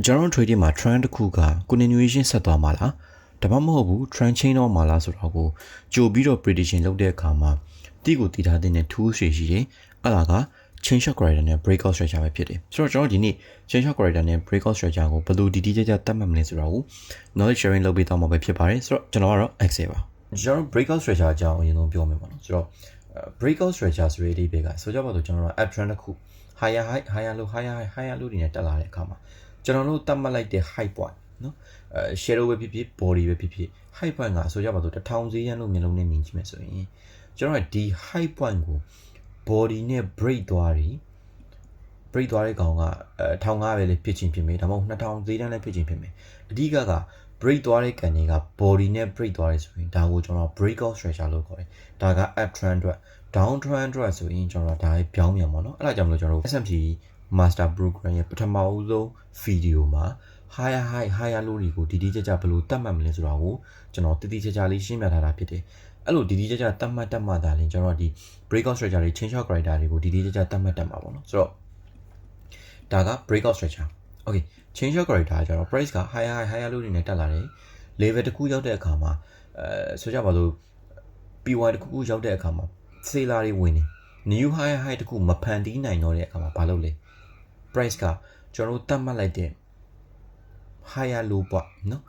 ကျွန်တော် trading မှာ trend တစ်ခုက continuation ဆက်သွားမှာလားဒါမှမဟုတ်ဘူး trend change တော့မှာလားဆိုတော့ကိုကြိုပြီးတော့ prediction လုပ်တဲ့အခါမှာတိကိုတည်ထားတဲ့ tools တွေရှိတယ်အဲ့ဒါက chain short corridor နဲ့ breakout structure ပဲဖြစ်တယ်ဆိုတော့ကျွန်တော်ဒီနေ့ chain short corridor နဲ့ breakout structure ကိုဘယ်လိုတည်တည်ကြကြသတ်မှတ်မလဲဆိုတော့ knowledge sharing လုပ်ပေးတော့မှာပဲဖြစ်ပါတယ်ဆိုတော့ကျွန်တော်ကတော့ Excel ပါကျွန်တော် breakout structure အကြောင်းအရင်ဆုံးပြောမယ်ပေါ့နော်ဆိုတော့ breakout structure ဆိုတဲ့အဓိပ္ပာယ်ကဆိုကြပါစို့ကျွန်တော်တို့ up trend တစ်ခု higher high higher low higher high higher low တွေနဲ့တက်လာတဲ့အခါမှာကျွန်တော်တို့သတ်မှတ်လိုက်တဲ့ high point နော်shadow ပဲဖြစ်ဖြစ် body ပဲဖြစ်ဖြစ် high point ကဆိုကြပါစို့1000ဈေးရန်လို့မျိုးလုံးနဲ့မြင်ကြည့်မယ်ဆိုရင်ကျွန်တော်ကဒီ high point ကို body နဲ့ break သွားတဲ့ကောင်က1500ပဲလေဖြစ်ချင်းဖြစ်မယ်ဒါမှမဟုတ်2000ဈေးတန်းလည်းဖြစ်ချင်းဖြစ်မယ်အဓိက break သွားတဲ့ကန်တွေက body နဲ့ break သွားတယ်ဆိုရင်ဒါကိုကျွန်တော် breakout structure လို့ခေါ်တယ်ဒါက up trend အတွက် down trend အတွက်ဆိုရင်ကျွန်တော်ဒါပဲပြောင်းပြန်ပါတော့အဲ့ဒါကြောင့်မလို့ကျွန်တော်တို့ S&P Master Program ရဲ့ပထမဦးဆုံး video မှာ higher high higher low တွေကိုဒီကြကြဘယ်လိုတတ်မှတ်မလဲဆိုတာကိုကျွန်တော်တည်ကြလေးရှင်းပြထားတာဖြစ်တယ်အဲ့လိုဒီကြကြတတ်မှတ်တာလင်းကျွန်တော်ဒီ breakout structure တွေ chain short corridor တွေကိုဒီကြကြတတ်မှတ်မှာပေါ့နော်ဆိုတော့ဒါက breakout structure okay chain short corridor ကကျတော့ price က higher high higher low တွေနဲ့တက်လာတယ် level တစ်ခုရောက်တဲ့အခါမှာဆိုကြပါစို့ PY တစ်ခုရောက်တဲ့အခါမှာ seller တွေဝင်နေ new higher high တစ်ခုမဖန်တီးနိုင်တော့တဲ့အခါမှာဘာလုပ်လဲ price ကကျွန်တော်တို့တတ်မှတ်လိုက်တဲ့ higher low point နော်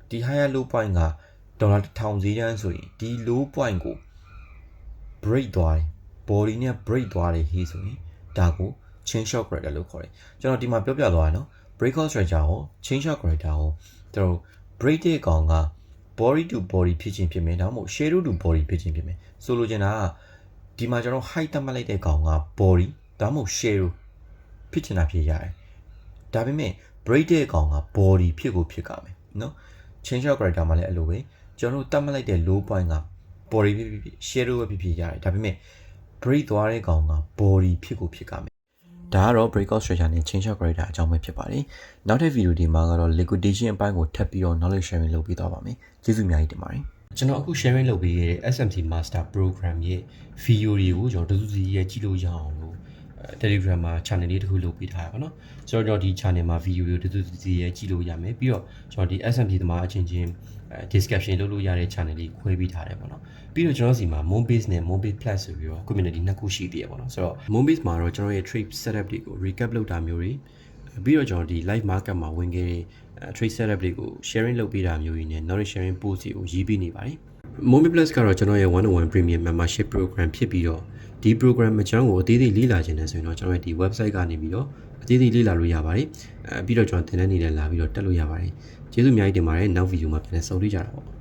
ဒီ higher low point ကဒေါ်လာ1000ဈေးတန်းဆိုရင်ဒီ low point ကို break သွားတယ် body နဲ့ break သွားတယ်ဟေးဆိုရင်ဒါကို chain short corridor လို့ခေါ်တယ်ကျွန်တော်ဒီမှာပြောပြသွားရနော် breakout structure ကို chain short corridor ကိုကျွန်တော် break တဲ့ကောင်က body to body ဖြစ်ချင်းဖြစ်မယ်ဒါမှမဟုတ် shadow to body ဖြစ်ချင်းဖြစ်မယ်ဆိုလိုချင်တာကဒီမှာကျွန်တော် height တတ်မှတ်လိုက်တဲ့ကောင်က body ဒါမှမဟုတ် shadow ဖြစ်ချင်တာဖြစ်ရတယ်ဒါပေမဲ့ break တဲ့ကောင်က body ဖြစ်ကိုဖြစ်ကြမယ်နော် chain short corridor မှာလည်းအဲ့လိုပဲကျွန်တော်တို့တတ်မှတ်လိုက်တဲ့ low point က body ဖြစ်ဖြစ် shadow ပဲဖြစ်ရတယ်ဒါပေမဲ့ break သွားတဲ့ကောင်က body ဖြစ်ကိုဖြစ်ကြမယ်ဒါကတော့ breakout structure နဲ့ chain short corridor အကြောင်းပဲဖြစ်ပါတယ်နောက်ထပ် video ဒီမှာကတော့ liquidation အပိုင်းကိုထပ်ပြီးတော့ knowledge sharing လုပ်ပေးသွားပါမယ်ကျေးဇူးအများကြီးတင်ပါတယ်ကျွန်တော်အခု sharing လုပ်ပေးခဲ့တဲ့ S&P Master Program ရဲ့ video တွေကိုကျွန်တော်တစုစီရဲ့ကြည့်လို့ရအောင်လို့Telegram မှာ channel လေးတစ်ခုလုပ်ပေးထားရပါတော့ဆိုတော့ဒီ channel မှာ video တွေတစုစီရဲ့ကြည့်လို့ရမယ်ပြီးတော့ကျွန်တော်ဒီ S&P သမားအချင်းချင်းdiscussion လုပ်လို့ရတဲ့ channel လေးခွဲပေးထားတယ်ပေါ့နော်ပြီးတော့ကျွန်တော်စီမှာ Moonbase နဲ့ Moonbase Plus ဆိုပြီးတော့ community နှစ်ခုရှိသေးရပေါ့နော်ဆိုတော့ Moonbase မှာတော့ကျွန်တော်ရဲ့ trade setup တွေကို recap လုပ်တာမျိုးတွေပြီးတော့ကျွန်တော်ဒီ live market မှာဝင်ခဲ့တဲ့ trade setup တွေကို sharing လုပ်ပေးတာမျိုးတွေနဲ့ knowledge sharing post တွေကိုရေးပေးနေပါတယ် Moonbase Plus ကတော့ကျွန်တော်ရဲ့ 101 premium membership program ဖြစ်ပြီးတော့ဒီ program အကြောင်းကိုအသေးသေးလေ့လာခြင်းနဲ့ဆိုရင်တော့ကျွန်တော်ရဲ့ဒီ website ကနေပြီးတော့အသေးသေးလေ့လာလို့ရပါတယ်ပြီးတော့ကျွန်တော်သင်တန်းနေလည်းလာပြီးတော့တက်လို့ရပါတယ်ကျေးဇူးအများကြီးတင်ပါတယ်နောက် video မှာပြန်လည်ဆုံတွေ့ကြတာပေါ့